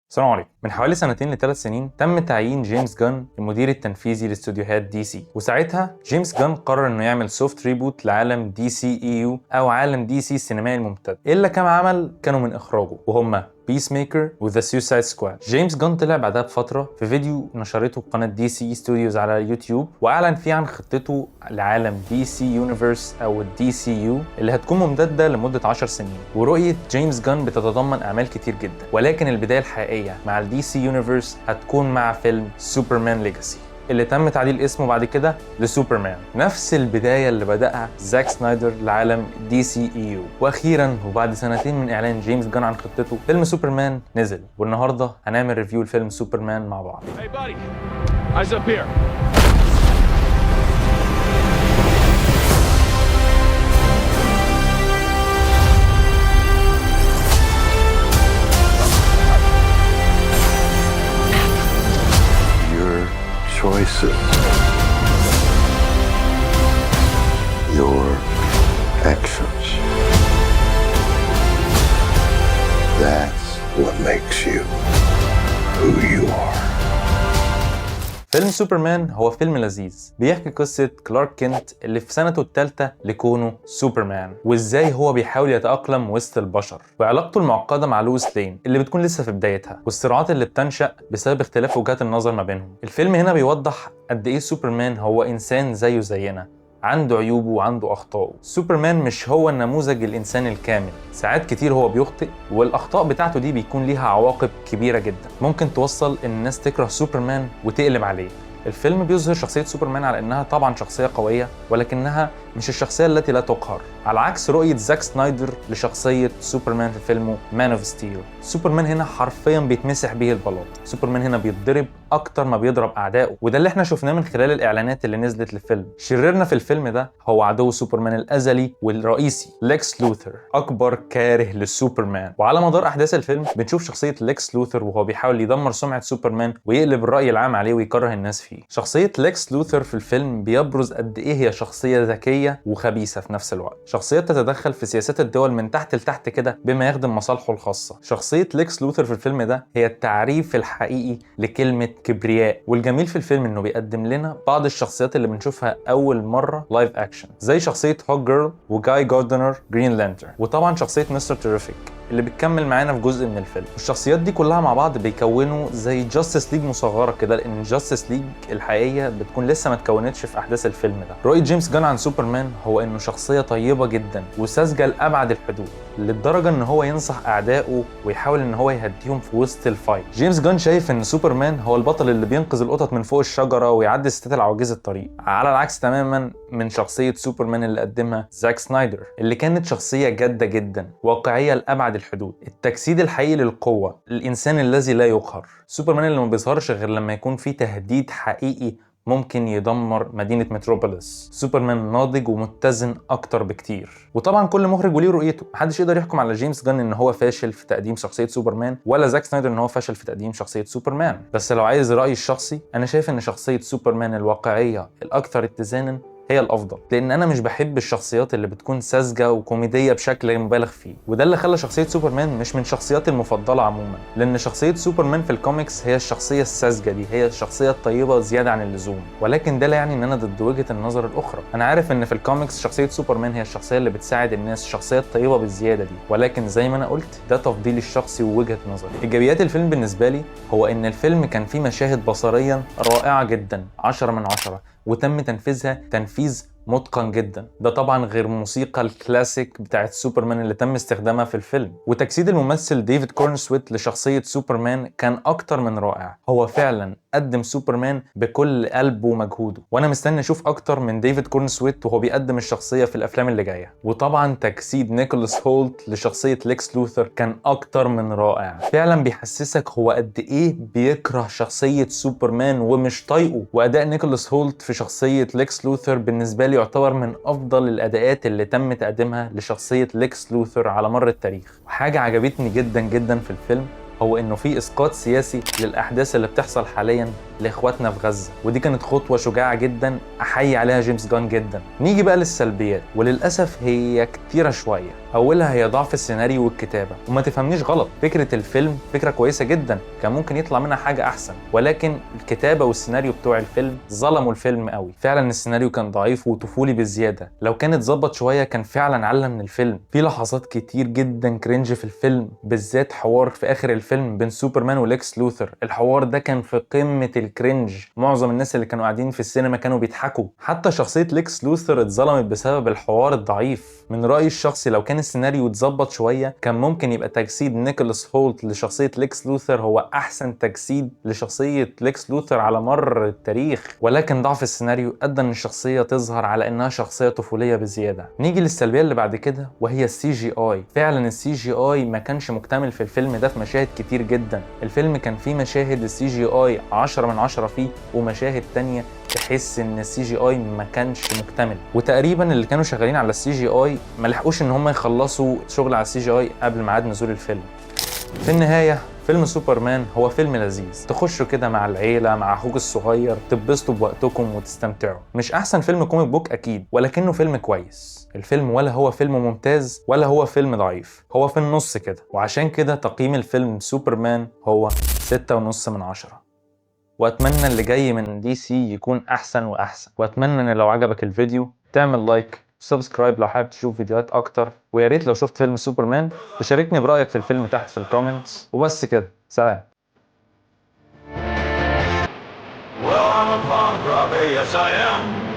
السلام عليكم. من حوالي سنتين لثلاث سنين تم تعيين جيمس جان المدير التنفيذي لاستوديوهات دي سي، وساعتها جيمس جان قرر انه يعمل سوفت ريبوت لعالم دي سي اي يو او عالم دي سي السينمائي الممتد، الا كام عمل كانوا من اخراجه وهم بيس ميكر وذا سوسايد سكواد. جيمس جان طلع بعدها بفتره في فيديو نشرته قناه دي سي ستوديوز على يوتيوب، واعلن فيه عن خطته لعالم دي سي يونيفرس او الدي سي يو اللي هتكون ممتده لمده 10 سنين. ورؤيه جيمس جان بتتضمن اعمال كتير جدا، ولكن البدايه الحقيقيه مع الدي سي يونيفرس هتكون مع فيلم سوبرمان ليجاسي اللي تم تعديل اسمه بعد كده لسوبرمان، نفس البدايه اللي بدأها زاك سنايدر لعالم دي سي اي يو. واخيرا وبعد سنتين من اعلان جيمس جان عن خطته، فيلم سوبرمان نزل، والنهارده هنعمل ريفيو لفيلم سوبرمان مع بعض. Hey buddy, eyes up here. Your choices, your actions. That's what makes you who you are. فيلم سوبرمان هو فيلم لذيذ بيحكي قصة كلارك كينت اللي في سنته الثالثة لكونه سوبرمان، وازاي هو بيحاول يتأقلم وسط البشر، وعلاقته المعقدة مع لويس لين اللي بتكون لسه في بدايتها، والصراعات اللي بتنشأ بسبب اختلاف وجهات النظر ما بينهم. الفيلم هنا بيوضح قد ايه سوبرمان هو انسان زيه زينا، عنده عيوبه وعنده أخطائه. سوبرمان مش هو النموذج الإنساني الكامل، ساعات كتير هو بيخطئ، والأخطاء بتاعته دي بيكون ليها عواقب كبيرة جدا ممكن توصل إن الناس تكره سوبرمان وتقلب عليه. الفيلم بيظهر شخصية سوبرمان على إنها طبعا شخصية قوية، ولكنها مش الشخصية التي لا تقهر، على عكس رؤية زاك سنايدر لشخصية سوبرمان في فيلمه مان اوف ستيل. سوبرمان هنا حرفيا بيتمسح به البلاط، سوبرمان هنا بيتضرب اكتر ما بيضرب اعدائه، وده اللي احنا شفناه من خلال الاعلانات اللي نزلت للفيلم. شريرنا في الفيلم ده هو عدو سوبرمان الازلي والرئيسي ليكس لوثر، اكبر كاره للسوبرمان. وعلى مدار احداث الفيلم بنشوف شخصية ليكس لوثر وهو بيحاول يدمر سمعة سوبرمان ويقلب الرأي العام عليه ويكره الناس فيه. شخصية ليكس لوثر في الفيلم بيبرز قد ايه هي شخصية ذكية وخبيثة في نفس الوقت، شخصية تتدخل في سياسات الدول من تحت لتحت كده بما يخدم مصالحه الخاصة. شخصية ليكس لوثر في الفيلم ده هي التعريف الحقيقي لكلمة كبرياء، والجميل في الفيلم انه بيقدم لنا بعض الشخصيات اللي بنشوفها اول مرة لايف اكشن، زي شخصية هوك جيرل وجاي جاردنر جرين لانترن، وطبعا شخصية مستر تيريفيك اللي بتكمل معانا في جزء من الفيلم. والشخصيات دي كلها مع بعض بيكونوا زي جاستس ليج مصغره كده، لان جاستس ليج الحقيقيه بتكون لسه ما اتكونتش في احداث الفيلم ده. رؤيه جيمس جان عن سوبرمان هو انه شخصيه طيبه جدا وساذجه لابعد الحدود، للدرجه ان هو ينصح اعدائه ويحاول ان هو يهديهم في وسط الفايت. جيمس جان شايف ان سوبرمان هو البطل اللي بينقذ القطط من فوق الشجره ويعدي ستات العواجيز الطريق، على العكس تماما من شخصيه سوبرمان اللي قدمها زاك سنايدر اللي كانت شخصيه جاده جدا، واقعيه لابعد الحدود، التجسيد الحقيقي للقوه، الانسان الذي لا يقهر. سوبرمان اللي ما بيظهرش غير لما يكون في تهديد حقيقي ممكن يدمر مدينة متروبوليس. سوبرمان ناضج ومتزن أكتر بكتير. وطبعا كل مخرج وليه رؤيته، محدش يقدر يحكم على جيمس جان إن هو فاشل في تقديم شخصية سوبرمان، ولا زاك سنايدر إن هو فاشل في تقديم شخصية سوبرمان. بس لو عايز رأيي الشخصي، أنا شايف إن شخصية سوبرمان الواقعية الأكثر اتزانا هي الافضل، لان انا مش بحب الشخصيات اللي بتكون ساذجه وكوميديه بشكل مبالغ فيه، وده اللي خلى شخصيه سوبرمان مش من شخصياتي المفضله عموما، لان شخصيه سوبرمان في الكوميكس هي الشخصيه الساذجه دي، هي الشخصيه الطيبه زياده عن اللزوم. ولكن ده لا يعني ان انا ضد وجهه النظر الاخرى. انا عارف ان في الكوميكس شخصيه سوبرمان هي الشخصيه اللي بتساعد الناس، الشخصيه الطيبه بالزياده دي، ولكن زي ما انا قلت ده تفضيلي الشخصي ووجهه نظري. ايجابيات الفيلم بالنسبه لي هو ان الفيلم كان فيه مشاهد بصريا رائعه جدا 10 من 10، وتم تنفيذها تنفيذ متقن جدا. ده طبعا غير موسيقى الكلاسيك بتاعت سوبرمان اللي تم استخدامها في الفيلم. وتجسيد الممثل ديفيد كورنسويت لشخصية سوبرمان كان أكتر من رائع، هو فعلا قدم سوبرمان بكل قلبه ومجهوده، وانا مستني اشوف اكتر من ديفيد كورنسويت وهو بيقدم الشخصيه في الافلام اللي جايه. وطبعا تجسيد نيكولاس هولت لشخصيه ليكس لوثر كان اكتر من رائع، فعلا بيحسسك هو قد ايه بيكره شخصيه سوبرمان ومش طايقه. واداء نيكولاس هولت في شخصيه ليكس لوثر بالنسبه لي يعتبر من افضل الاداءات اللي تم تقديمها لشخصيه ليكس لوثر على مر التاريخ. وحاجه عجبتني جدا جدا في الفيلم هو انه في اسقاط سياسي للاحداث اللي بتحصل حاليا لاخواتنا في غزه، ودي كانت خطوه شجاعه جدا احيي عليها جيمس جان جدا. نيجي بقى للسلبيات، وللاسف هي كتيره شويه. اولها هي ضعف السيناريو والكتابه، وما تفهمنيش غلط، فكره الفيلم فكره كويسه جدا، كان ممكن يطلع منها حاجه احسن، ولكن الكتابه والسيناريو بتوع الفيلم ظلموا الفيلم قوي. فعلا السيناريو كان ضعيف وطفولي بزياده، لو كان اتظبط شويه كان فعلا علم من الفيلم. في لحظات كتير جدا كرنج في الفيلم، بالذات حوار في اخر الفيلم بين سوبرمان وليكس لوثر. الحوار ده كان في قمه الكرنج، معظم الناس اللي كانوا قاعدين في السينما كانوا بيضحكوا. حتى شخصيه ليكس لوثر اتظلمت بسبب الحوار الضعيف. من رايي الشخصي لو كان السيناريو اتظبط شويه كان ممكن يبقى تجسيد نيكولاس هولت لشخصيه ليكس لوثر هو احسن تجسيد لشخصيه ليكس لوثر على مر التاريخ، ولكن ضعف السيناريو ادى ان الشخصيه تظهر على انها شخصيه طفوليه بزياده. نيجي للسلبيه اللي بعد كده وهي السي جي اي. فعلا السي جي اي ما كانش مكتمل في الفيلم ده في مشاهد كتير جدا. الفيلم كان فيه مشاهد السي جي اي 10 من 10 فيه، ومشاهد تانية تحس ان السي جي اي ما كانش مكتمل. وتقريبا اللي كانوا شغالين على السي جي اي ما لحقوش ان هم يخلصوا شغل على السي جي اي قبل ميعاد نزول الفيلم. في النهايه فيلم سوبرمان هو فيلم لذيذ تخشوا كده مع العيله مع اخوك الصغير، تتبسطوا بوقتكم وتستمتعوا. مش احسن فيلم كوميك بوك اكيد، ولكنه فيلم كويس. الفيلم ولا هو فيلم ممتاز ولا هو فيلم ضعيف، هو في النص كده، وعشان كده تقييم الفيلم سوبرمان هو 6.5 من 10. واتمنى اللي جاي من دي سي يكون احسن واحسن، واتمنى ان لو عجبك الفيديو تعمل لايك وسبسكرايب لو حابب تشوف فيديوهات اكتر، ويا ريت لو شفت فيلم سوبرمان تشاركني برايك في الفيلم تحت في الكومنتس. وبس كده، سلام. Well, I'm a punk robbie, yes I am.